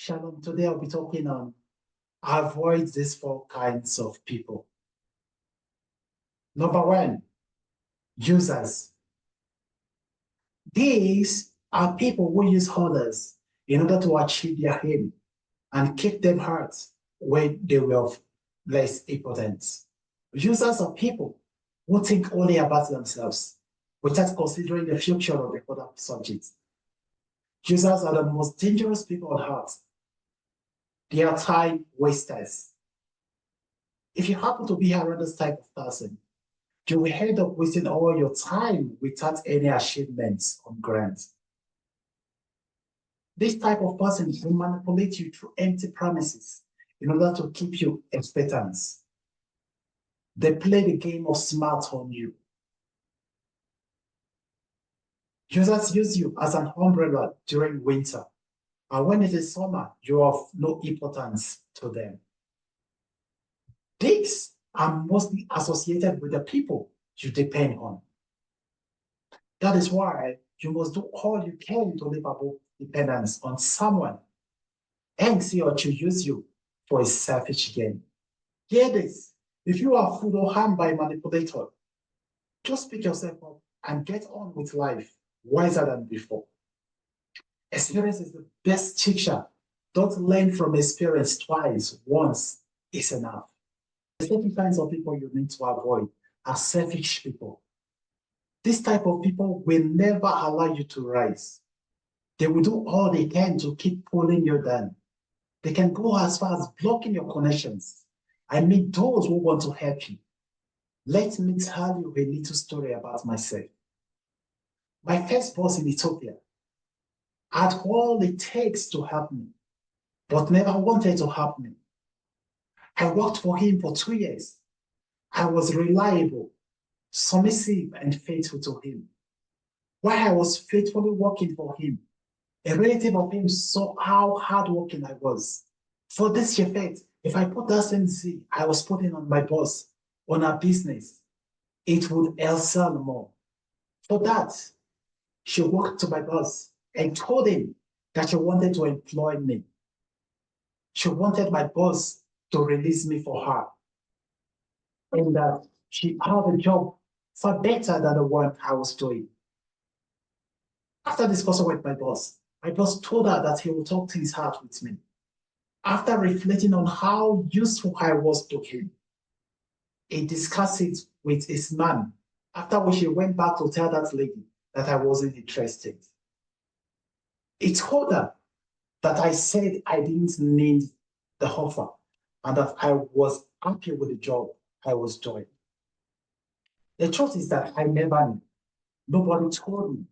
Shalom. Today I'll be talking on avoid these four kinds of people. Number one, users. These are people who use others in order to achieve their aim and keep them hurt when they were of less importance. Users are people who think only about themselves without considering the future of the other subjects. Users are the most dangerous people on earth. They are time wasters. If you happen to be around this type of person, you will end up wasting all your time without any achievements on ground. This type of person will manipulate you through empty promises in order to keep you expectant. They play the game of smart on you. Users use you as an umbrella during winter, and when it is summer, you are of no importance to them. These are mostly associated with the people you depend on. That is why you must do all you can to live above dependence on someone, else he or she use you for a selfish gain. Hear this: if you are fooled or harmed by a manipulator, just pick yourself up and get on with life wiser than before. Experience is the best teacher. Don't learn from experience twice. Once is enough. The second kinds of people you need to avoid are selfish people. This type of people will never allow you to rise. They will do all they can to keep pulling you down. They can go as far as blocking your connections. I mean those who want to help you. Let me tell you a little story about myself. My first boss in Ethiopia had all it takes to help me, but never wanted to help me. I worked for him for 2 years. I was reliable, submissive, and faithful to him. While I was faithfully working for him, a relative of him saw how hardworking I was. For this effect, if I put that same zeal I was putting on my boss, on our business, it would excel more. For that, she walked to my boss and told him that she wanted to employ me. She wanted my boss to release me for her, and that she had a job far better than the one I was doing. After discussing with my boss told her that he would talk things out with me. After reflecting on how useful I was to him, he discussed it with his man, after which he went back to tell that lady that I wasn't interested. He told her that I said I didn't need the offer and that I was happy with the job I was doing. The truth is that I never knew. Nobody told me.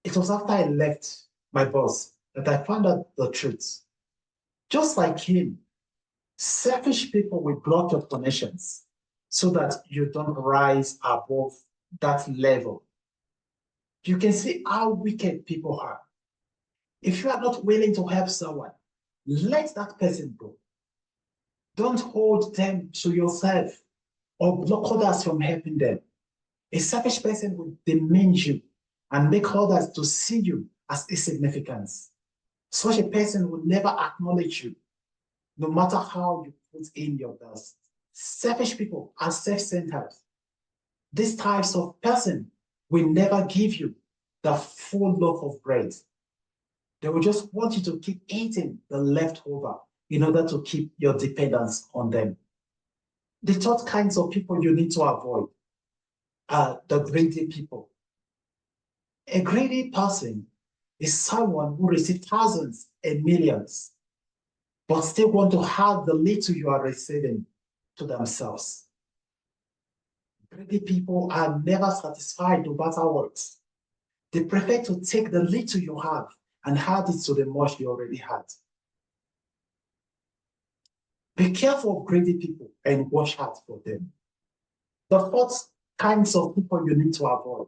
It was after I left my boss that I found out the truth. Just like him, selfish people will block your connections so that you don't rise above that level. You can see how wicked people are. If you are not willing to help someone, let that person go. Don't hold them to yourself or block others from helping them. A selfish person will demean you and make others to see you as insignificant. Such a person will never acknowledge you, no matter how you put in your best. Selfish people are self-centered. These types of person will never give you the full loaf of bread. They will just want you to keep eating the leftover in order to keep your dependence on them. The third kinds of people you need to avoid are the greedy people. A greedy person is someone who receives thousands and millions, but still want to have the little you are receiving to themselves. Greedy people are never satisfied no matter what. They prefer to take the little you have and add it to the much you already had. Be careful of greedy people and watch out for them. The fourth kinds of people you need to avoid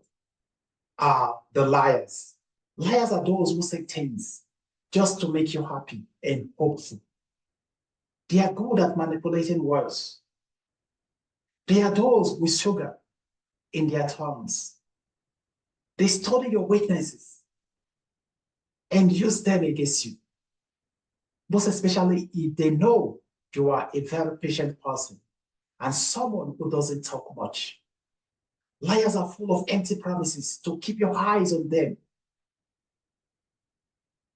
are the liars. Liars are those who say things just to make you happy and hopeful. They are good at manipulating words. They are those with sugar in their tongues. They study your weaknesses and use them against you. most especially if they know you are a very patient person and someone who doesn't talk much. Liars are full of empty promises to keep your eyes on them.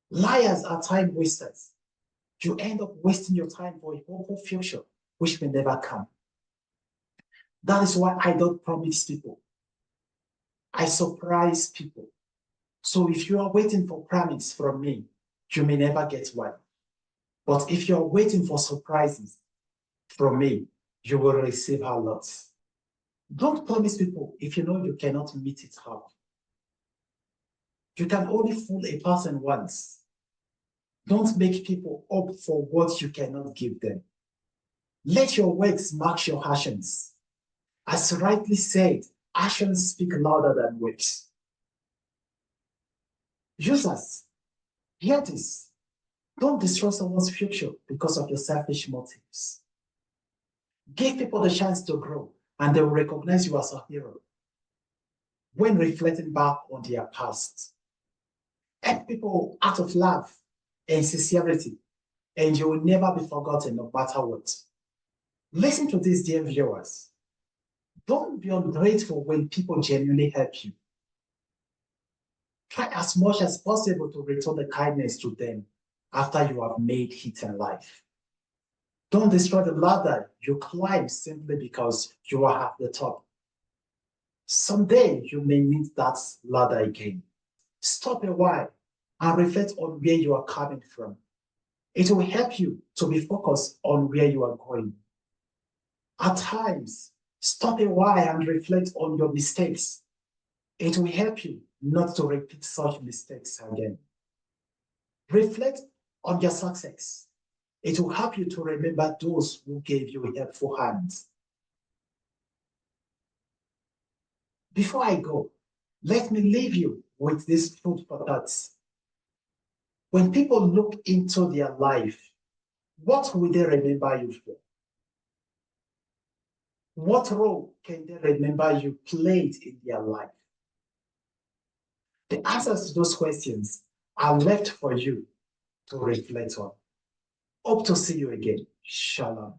Liars are time wasters. You end up wasting your time for a hopeful future, which may never come. That is why I don't promise people. I surprise people. So if you are waiting for promise from me, you may never get one. But if you are waiting for surprises from me, you will receive a lot. Don't promise people if you know you cannot meet it up. You can only fool a person once. Don't make people opt for what you cannot give them. Let your words match your actions. As rightly said, actions speak louder than words. Users, hear this. Don't destroy someone's future because of your selfish motives. Give people the chance to grow, and they will recognize you as a hero when reflecting back on their past. Help people out of love and sincerity, and you will never be forgotten no matter what. Listen to this, dear viewers. Don't be ungrateful when people genuinely help you. Try as much as possible to return the kindness to them after you have made it in life. Don't destroy the ladder you climb simply because you are at the top. Someday you may need that ladder again. Stop a while and reflect on where you are coming from. It will help you to be focused on where you are going. At times, stop a while and reflect on your mistakes. It will help you not to repeat such mistakes again. Reflect on your success. It will help you to remember those who gave you helpful hands. Before I go, let me leave you with this food for thought. When people look into their life, what will they remember you for? What role can they remember you played in their life? The answers to those questions are left for you to reflect on. Hope to see you again. Shalom.